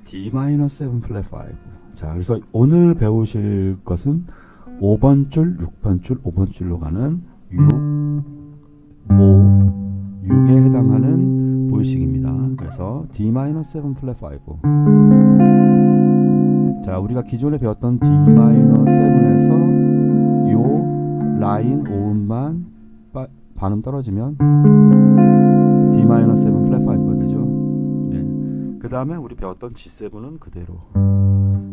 D-7 플랫 5. 자, 그래서 오늘 배우실 것은 5번 줄, 6번 줄, 5번 줄로 가는 6, 5, 6에 해당하는 보이식입니다. 그래서 D-7 플랫 5. 자, 우리가 기존에 배웠던 D-7에서 요 라인 5음만 반음 떨어지면 D-7 플랫 5가 되죠. 네. 그 다음에 우리 배웠던 G7은 그대로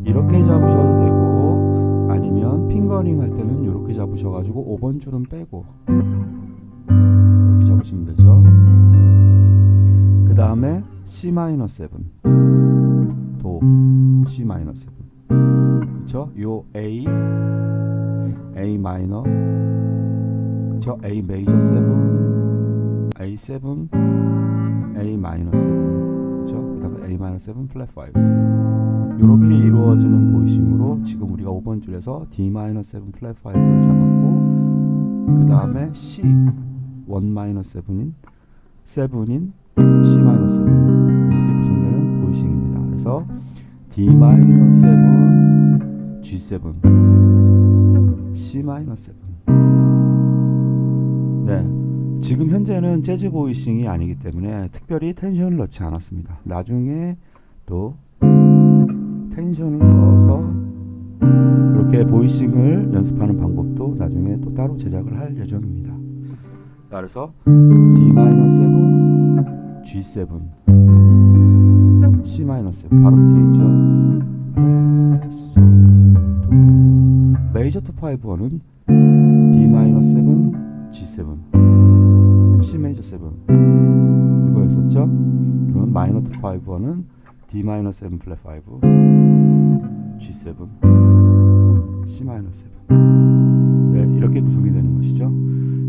이렇게 잡으셔도 되고, 아니면 핑거링 할 때는 이렇게 잡으셔가지고 5번 줄은 빼고 이렇게 잡으시면 되죠. 그 다음에 C-7 도 C-7, 그쵸? 요 A 마이너, 그쵸? A 메이저 7, A7, A 마이너 7, 그쵸? 그 다음에 A 마이너 7 플랫 5. 이렇게 이루어지는 보이싱으로 지금 우리가 5번 줄에서 D-7 플랫 5를 잡았고, 그 다음에 C 1-7인 C-7 이렇게 구성되는 보이싱입니다. 그래서 D-7, G7, C-7. 네, 지금 현재는 재즈 보이싱이 아니기 때문에 특별히 텐션을 넣지 않았습니다. 나중에 또 텐션을 넣어서 이렇게 보이싱을 연습하는 방법도 나중에 또 따로 제작을 할 예정입니다. 자, 그래서 D-7, G7, C-7 바로 밑에 있죠. 레, 솔, 도. 메이저 2-5는 D-7, G7, C 메이저 7 이거였었죠. 그러면 마이너 2-5는 D-7 플랫 5, G7, C-7. 네, 이렇게 구성이 되는 것이죠.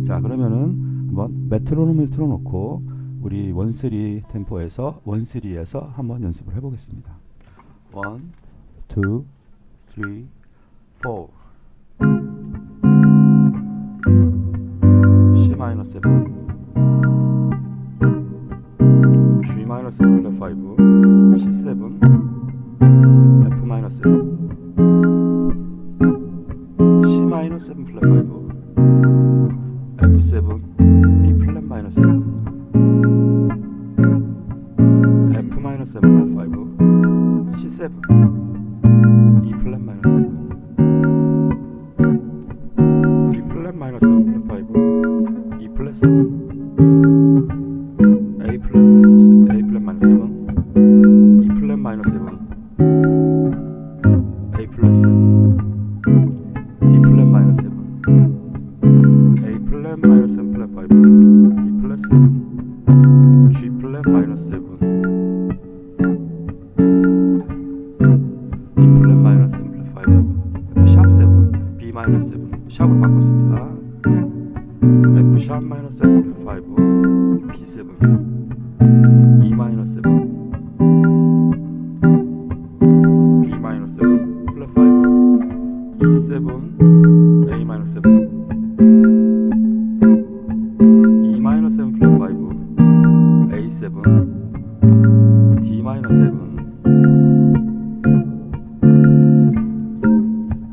자, 그러면은 한번 메트로놈을 틀어놓고 우리 1-3 템포에서 1-3에서 한번 연습을 해보겠습니다. 1, 2, 3, 4. C-7, G-7 플랫 5, C7, F-7, C-7 플랫 5, F7, B 플랫 마이너 7, F-7 플랫 5, C7, E 플랫 마이너 7, B 플랫 마이너 7 플랫 5, E 플랫 7, A 플랫 마이너 7, A 플랫 마이너 7, E 플랫 마이너 7, A 플랫 7, D 플랫 마이너 7, A 플랫 마이너 7 플랫 5, D 플랫 7, G 플랫 마이너 7, D 플랫 마이너 7 플랫 5, F 샵 7, B 마이너 7 샵으로 바꿨습니다. F 샵 마이너 7 플랫 5, B7, E 마이너 7, B 마이너 7 플랫 5, E7, A 마이너 7, E 마이너 7 플랫 5, A7, D 마이너 7,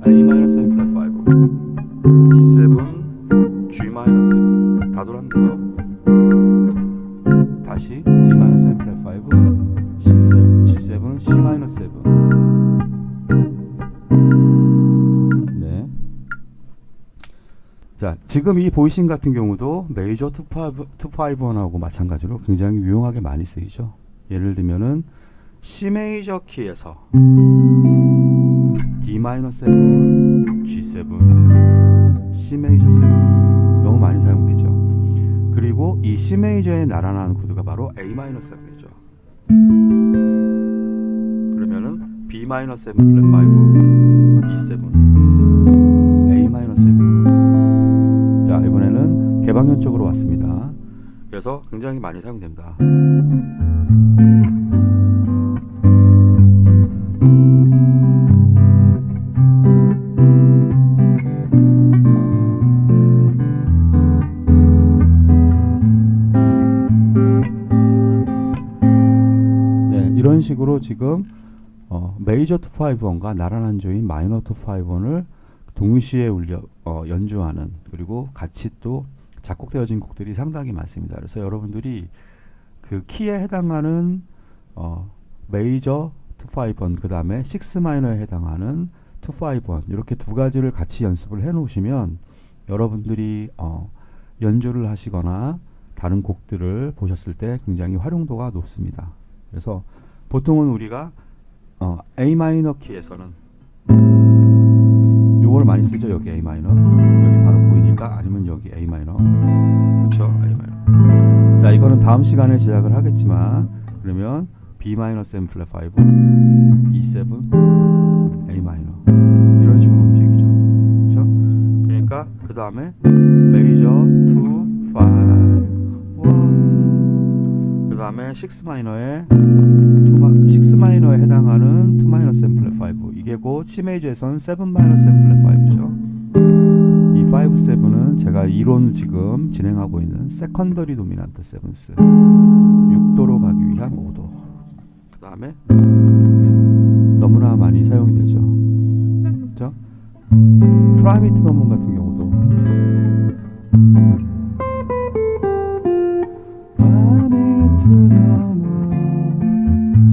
A 마이너 7 플랫 5, D7, G 마이너 7. 다 돌았네요. 다시 D 마이너 7 플랫 5, C7, G7, C 마이너 7. 네. 자, 지금 이 보이싱 같은 경우도 메이저 2-5하고 마찬가지로 굉장히 유용하게 많이 쓰이죠. 예를 들면은 C 메이저 키에서 D-7, G7, C 메이저 7 너무 많이 사용되죠. 그리고 이 C 메이저에 나란한 코드가 바로 A 마이너 7이죠. 그러면은 B 마이너 7 플랫 5, E7, A 마이너 7. 자, 이번에는 개방현 쪽으로 왔습니다. 그래서 굉장히 많이 사용됩니다. 이런 식으로 지금 메이저 251과 나란한 조인 마이너 251을 동시에 연주하는, 그리고 같이 또 작곡되어진 곡들이 상당히 많습니다. 그래서 여러분들이 그 키에 해당하는 메이저 251, 그 다음에 6 마이너에 해당하는 251, 이렇게 두 가지를 같이 연습을 해 놓으시면 여러분들이 연주를 하시거나 다른 곡들을 보셨을 때 굉장히 활용도가 높습니다. 그래서 보통은 우리가 A 마이너 키에서는 요걸 많이 쓰죠. 여기 A 마이너, 여기 바로 보이니까. 아니면 여기 A 마이너, 그렇죠? A 마이너. 자, 이거는 다음 시간에 시작을 하겠지만, 그러면 B 마이너 7 플랫 5, E7, A 마이너, 이런 식으로 움직이죠. 그렇죠? 그러니까 그 다음에 메이저 2, 5, 1, 그 다음에 6 마이너에 6 마이너에 해당하는 2 마이너 7 플랫 5, 이게 곧 C 메이저에서는 7 마이너 7 플랫 5죠. 이 5, 7은 제가 이론 지금 진행하고 있는 세컨더리 도미넌트 세븐스, 6도로 가기 위한 5도. 그 다음에 너무나 많이 사용이 되죠. 그렇죠? Fly Me to the Moon 같은 경우도 Fly me to the moon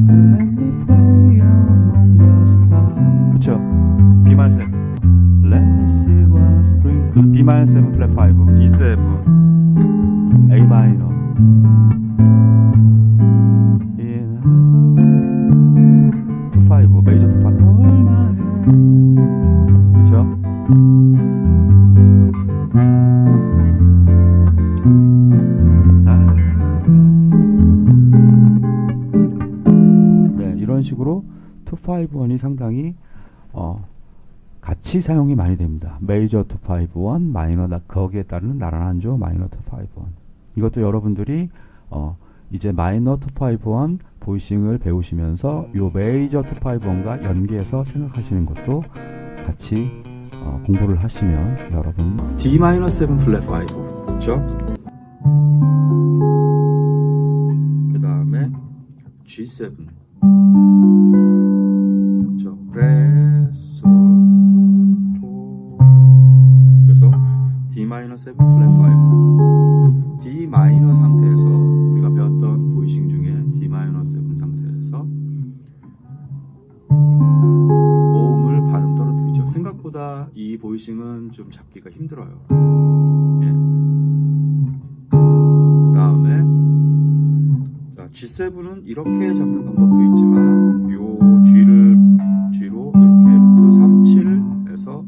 and let me play among the stars. 그쵸? B마이너 7 Let me see what spring. 그 B마이너 7 플랫 5, E7, A 마이너, In other words, 2, 5, 메이저 2, 5, All my hand. 그쵸? 네, 이런 식으로 251이 상당히 같이 사용이 많이 됩니다. 메이저 251, 마이너, 거기에 따르는 나란한 조 마이너 251. 이것도 여러분들이 이제 마이너 251 보이싱을 배우시면서 요 메이저 251과 연계해서 생각하시는 것도 같이 공부를 하시면 여러분 D 마이너 7 플랫 5, 그렇죠? 그 다음에 G7, 그렇죠? 레, 솔, 도. 그래서 D 마이너 7 플랫 5, D 마이너 상태에서 우리가 배웠던 보이싱 중에 D 마이너 7 상태에서 오음을 발음 떨어뜨리죠. 생각보다 이 보이싱은 좀 잡기가 힘들어요. 예. 그 다음에 자, G7은 이렇게 잡는 방법도 있지만 요 G로 이렇게 루트 3, 7에서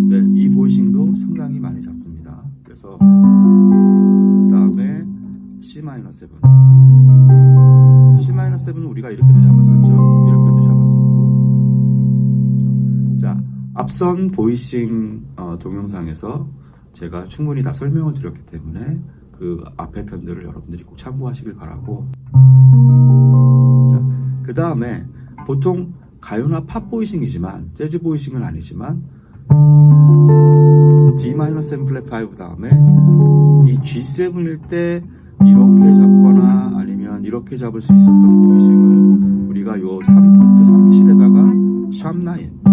네, 이 보이싱도 상당히 많이 잡습니다. 그래서 그 다음에 C 마이너 7, C 마이너 7은 우리가 이렇게도 잡았었죠. 이렇게도 잡았었고. 자, 앞선 보이싱 동영상에서 제가 충분히 다 설명을 드렸기 때문에 그 앞에 편들을 여러분들이 꼭 참고하시길 바라고. 자, 그 다음에 보통 가요나 팝 보이싱이지만 재즈 보이싱은 아니지만 D-7 플랫 5 다음에 이 G7일 때 이렇게 잡거나 아니면 이렇게 잡을 수 있었던 보이싱을 우리가 요 3루트 37에다가 샵9,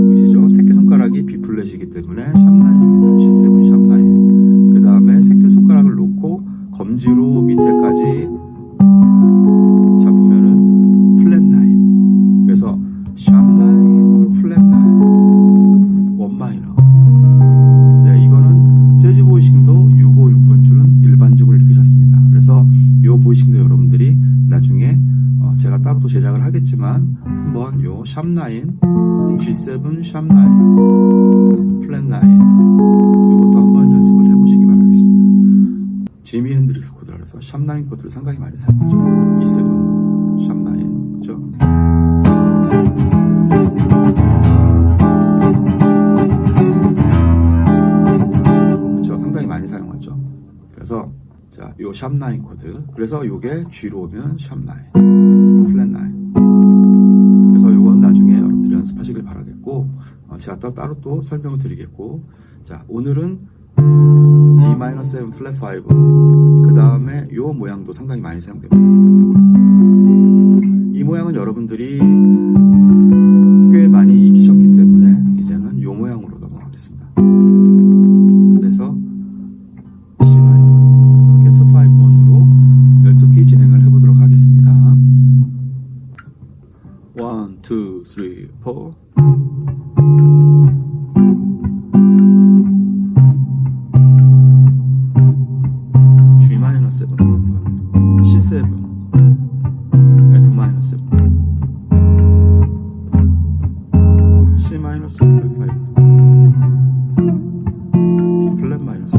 보이시죠? 새끼손가락이 B 플랫이기 때문에 샵9입니다. G7 샵9. 그 다음에 새끼손가락을 놓고 검지로 밑에까지 잡으면은 플랫 9. 그래서 샵9 플랫 9 원 마이너. 네, 이거는 재즈 보이싱도 6, 5, 6번 줄은 일반적으로 이렇게 잡습니다. 그래서 이 보이싱도 여러분들이 나중에 제가 따로 또 제작을 하겠지만 한번 요 샵9, G7 샵9 플랫 9 이것도 한번 연습을 해보시기 바라겠습니다. 지미 핸드릭스 코드라 해서 샵9 코드를 상당히 많이 사용하죠. E7 샵9, 그죠? 그렇죠, 상당히 많이 사용하죠. 그래서 자, 요 샵9 코드, 그래서 요게 G로 오면 샵9 플랫 9. 그래서 요건 나중에 여러분들이 연습하시길 바라겠고 제가 따로 또 설명을 드리겠고. 자, 오늘은 D D-7 플랫 5, 그 다음에 요 모양도 상당히 많이 사용됩니다. 이 모양은 여러분들이 꽤 많이 익히셨기 때문에 이제는 요 모양으로 넘어가겠습니다. 그래서 C 마이너 이렇게 2-5-1으로 12키 진행을 해보도록 하겠습니다. 1, 2, 3, 4. C7, F-7, C-7, F5, B 플랫 마이너스,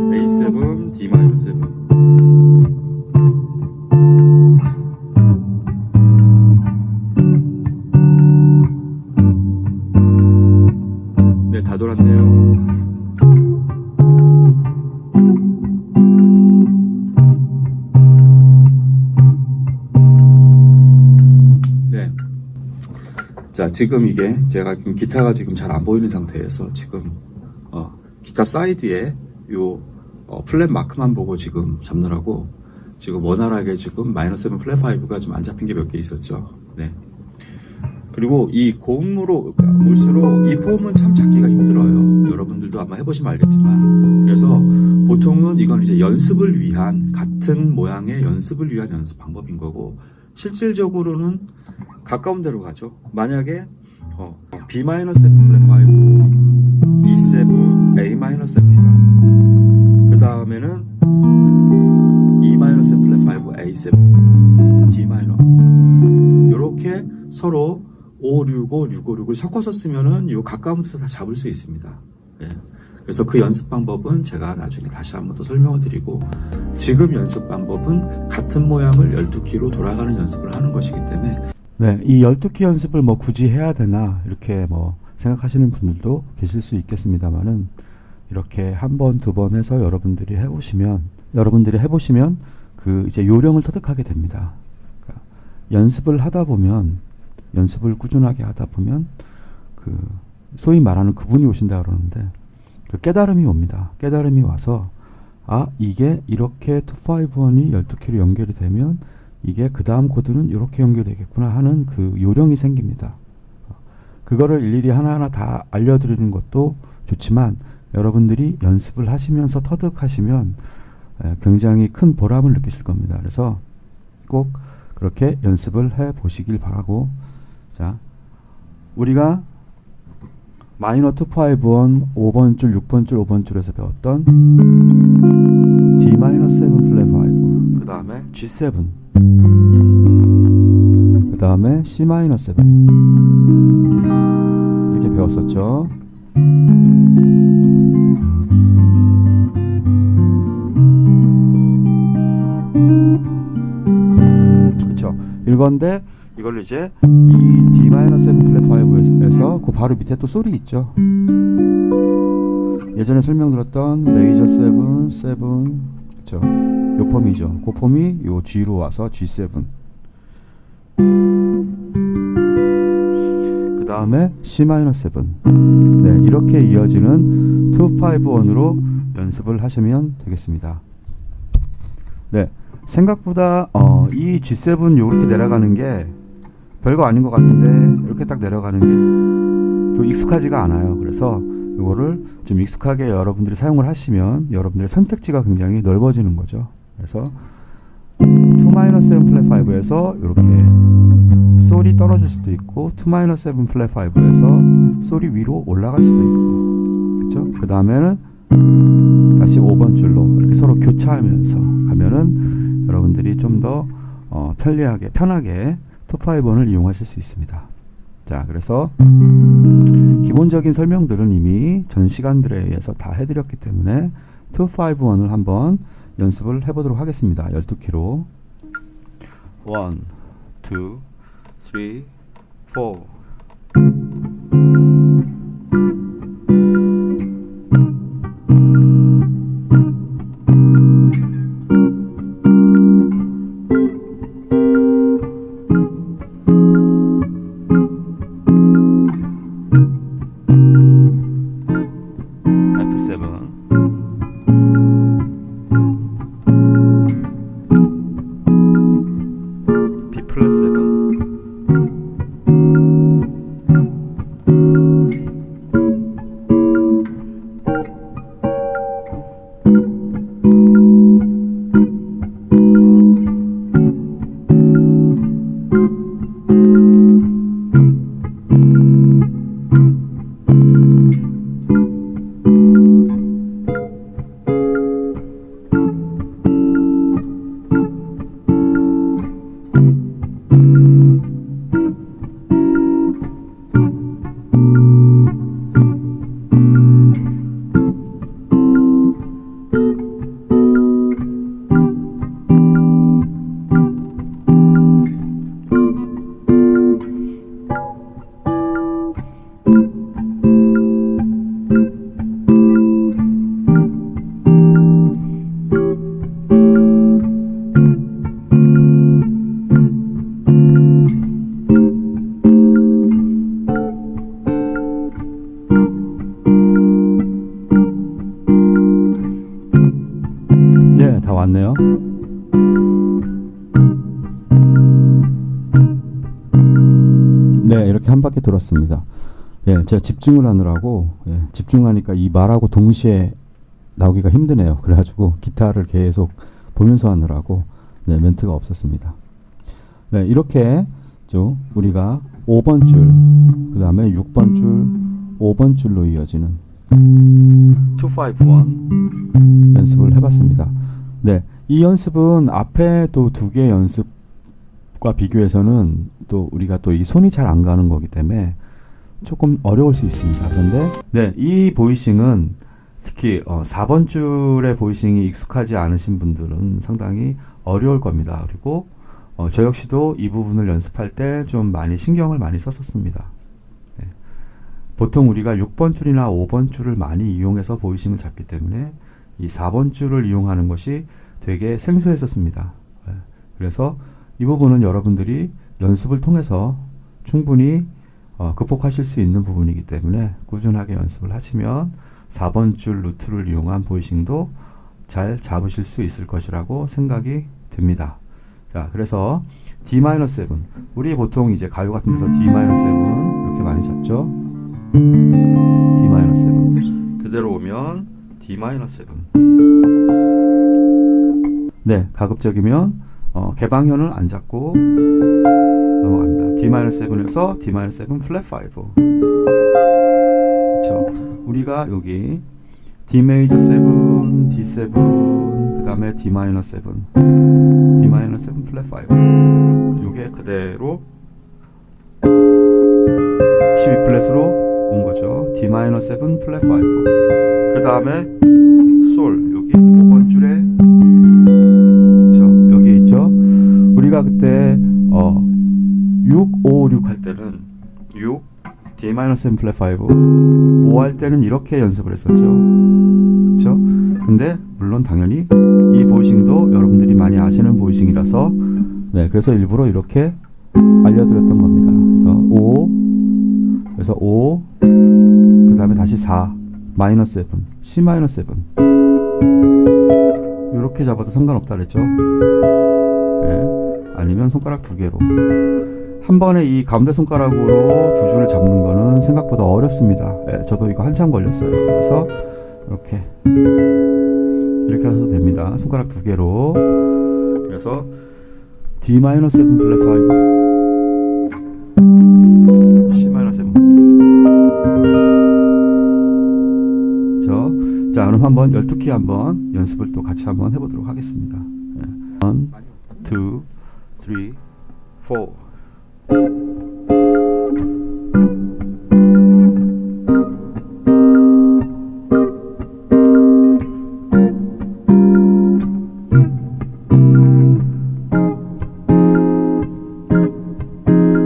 A7, D-7. 네, 다 돌았네요. 네. 자, 지금 이게 제가 기타가 지금 잘 안 보이는 상태에서 지금 기타 사이드에 요 플랫 마크만 보고 지금 잡느라고 지금 원활하게 지금 -7 플랫 5가 좀 안 잡힌 게 몇 개 있었죠. 네. 그리고 이 고음으로 올수록 이 폼은 참 잡기가 힘들어요. 여러분들도 아마 해보시면 알겠지만, 그래서 보통은 이건 이제 연습을 위한, 같은 모양의 연습을 위한 연습 방법인 거고, 실질적으로는 가까운 데로 가죠. 만약에 B-7 플랫 5, E7, A-7입니다. 그 다음에는 E-7 플랫 5, A7, D-마이너. 이렇게 서로 565, 656을 섞어서 쓰면은 요 가까운 데서 다 잡을 수 있습니다. 예. 그래서 그 연습 방법은 제가 나중에 다시 한번 더 설명을 드리고, 지금 연습 방법은 같은 모양을 12키로 돌아가는 연습을 하는 것이기 때문에, 네, 이 12키 연습을 뭐 굳이 해야 되나 이렇게 뭐 생각하시는 분들도 계실 수 있겠습니다만은, 이렇게 한 번, 두 번 해서 여러분들이 해보시면 그 이제 요령을 터득하게 됩니다. 그러니까 연습을 하다 보면, 연습을 꾸준하게 하다 보면 그 소위 말하는 그분이 오신다 그러는데, 그 깨달음이 옵니다. 깨달음이 와서, 아, 이게 이렇게 251이 12키로 연결이 되면 이게 그 다음 코드는 이렇게 연결되겠구나 하는 그 요령이 생깁니다. 그거를 일일이 하나하나 다 알려드리는 것도 좋지만, 여러분들이 연습을 하시면서 터득하시면 굉장히 큰 보람을 느끼실 겁니다. 그래서 꼭 그렇게 연습을 해 보시길 바라고, 자, 우리가 마이너 251 5번 줄, 6번 줄, 5번 줄에서 배웠던 D-7 플랫 5, 그 다음에 G7, 그 다음에 C-7 이렇게 배웠었죠. 그쵸. 이건데 이걸 이제 이 D-7 플랫 5에서 그 바로 밑에 또 소리 있죠. 예전에 설명드렸던 메이저 7, 7, 그쵸. 요 폼이죠. 그 폼이 요 G로 와서 G7. 그 다음에 C-7. 네, 이렇게 이어지는 251으로 연습을 하시면 되겠습니다. 네, 생각보다 이 G7 요렇게 내려가는 게 별거 아닌 것 같은데, 이렇게 딱 내려가는 게 또 익숙하지가 않아요. 그래서 이거를 좀 익숙하게 여러분들이 사용을 하시면 여러분들의 선택지가 굉장히 넓어지는 거죠. 그래서 2-7 플랫 5에서 이렇게 솔이 떨어질 수도 있고 2-7 플랫 5에서 솔이 위로 올라갈 수도 있고, 그렇죠? 그 다음에는 다시 5번 줄로 이렇게 서로 교차하면서 가면은 여러분들이 좀 더 편리하게 편하게 2-5을 이용하실 수 있습니다. 자, 그래서 기본적인 설명들은 이미 전 시간들에 의해서 다 해드렸기 때문에 2-5-1을 한번 연습을 해보도록 하겠습니다. 12키로 1, 2, 3, 4. F7 B 플랫 7 네, 다 왔네요. 네, 이렇게 한 바퀴 돌았습니다. 예, 제가 집중을 하느라고 집중하니까 이 말하고 동시에 나오기가 힘드네요. 그래가지고 기타를 계속 보면서 하느라고 멘트가 없었습니다. 네, 이렇게 우리가 5번 줄, 그 다음에 6번 줄, 5번 줄로 이어지는 2-5-1 연습을 해봤습니다. 네, 이 연습은 앞에 또 두 개 연습과 비교해서는 또 우리가 또 이 손이 잘 안 가는 거기 때문에 조금 어려울 수 있습니다. 그런데 네, 이 보이싱은 특히 4번 줄의 보이싱이 익숙하지 않으신 분들은 상당히 어려울 겁니다. 그리고 저 역시도 이 부분을 연습할 때 좀 많이 신경을 많이 썼었습니다. 네. 보통 우리가 6번 줄이나 5번 줄을 많이 이용해서 보이싱을 잡기 때문에 이 4번 줄을 이용하는 것이 되게 생소했었습니다. 네. 그래서 이 부분은 여러분들이 연습을 통해서 충분히 극복하실 수 있는 부분이기 때문에 꾸준하게 연습을 하시면 4번 줄 루트를 이용한 보이싱도 잘 잡으실 수 있을 것이라고 생각이 됩니다. 자, 그래서 D-7 우리 보통 이제 가요 같은 데서 D-7 이렇게 많이 잡죠. D-7 그대로 오면 D-7 네, 가급적이면 개방현은 안 잡고 넘어갑니다. D-7에서 D-7 플랫 5 그쵸. 우리가 여기 D 메이저 7, D7 그 다음에 D-7 D-7 플랫 5 요게 그대로 12플랫으로 온 거죠. D-7 플랫 5 그 다음에 솔 여기 5번 줄에 그쵸 여기 있죠. 우리가 그때 6, 5, 6 할 때는 6 D-7 플랫 5 5 할 때는 이렇게 연습을 했었죠. 그쵸? 근데 물론 당연히 이 보이싱도 여러분들이 많이 아시는 보이싱이라서 네, 그래서 일부러 이렇게 알려드렸던 겁니다. 그래서 5 그 다음에 다시 4 마이너스 7 C 마이너스 7 이렇게 잡아도 상관없다 그랬죠. 네, 아니면 손가락 두 개로 한 번에 이 가운데 손가락으로 두 줄을 잡는 거는 생각보다 어렵습니다. 예, 저도 이거 한참 걸렸어요. 그래서 이렇게 하셔도 됩니다. 손가락 두 개로. 그래서 D 마이너 7 플랫 5, C 마이너 7. 자, 그럼 한번 12키 한번 연습을 또 같이 한번 해보도록 하겠습니다. 1, 2, 3, 4.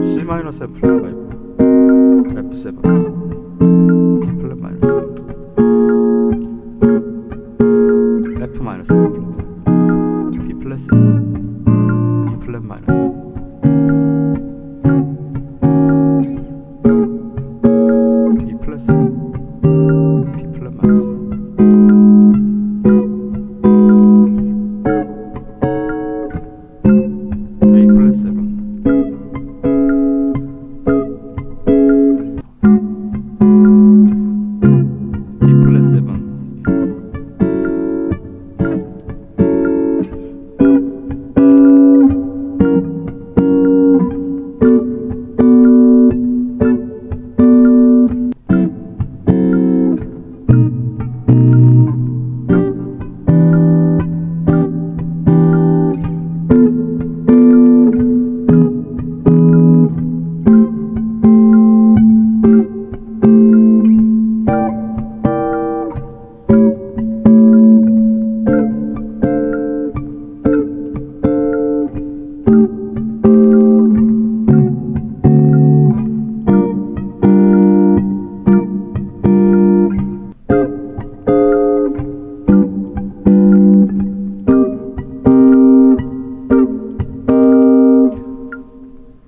C 마이너 7 플랫 5, F7, B 플랫 마이너 7, F 마이너 7 플랫 5, B 플랫 7, E 플랫 마이너 7, E 플랫 7, B 플랫 마이너 7, A 플랫 7, D 플랫 7,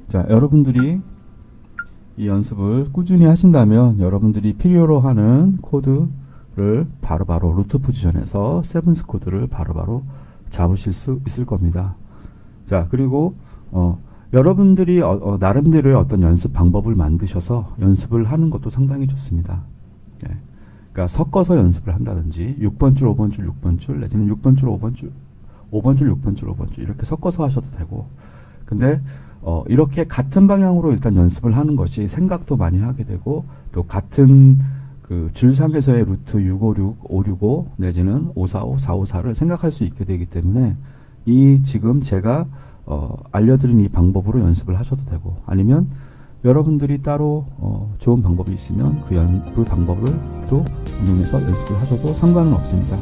자, 여러분들이 이 연습을 꾸준히 하신다면 여러분들이 필요로 하는 코드를 바로바로 루트 포지션에서 세븐스 코드를 바로바로 잡으실 수 있을 겁니다. 자, 그리고 여러분들이 나름대로의 어떤 연습 방법을 만드셔서 연습을 하는 것도 상당히 좋습니다. 예. 그러니까 섞어서 연습을 한다든지 6번 줄, 5번 줄, 6번 줄, 내지는 6번 줄, 5번 줄, 5번 줄, 6번 줄, 5번 줄 이렇게 섞어서 하셔도 되고, 근데 이렇게 같은 방향으로 일단 연습을 하는 것이 생각도 많이 하게 되고, 또 같은 그 줄상에서의 루트 656, 565 내지는 545, 454를 생각할 수 있게 되기 때문에 이 지금 제가 알려드린 이 방법으로 연습을 하셔도 되고, 아니면 여러분들이 따로 좋은 방법이 있으면 그 방법을 또 응용해서 연습을 하셔도 상관은 없습니다.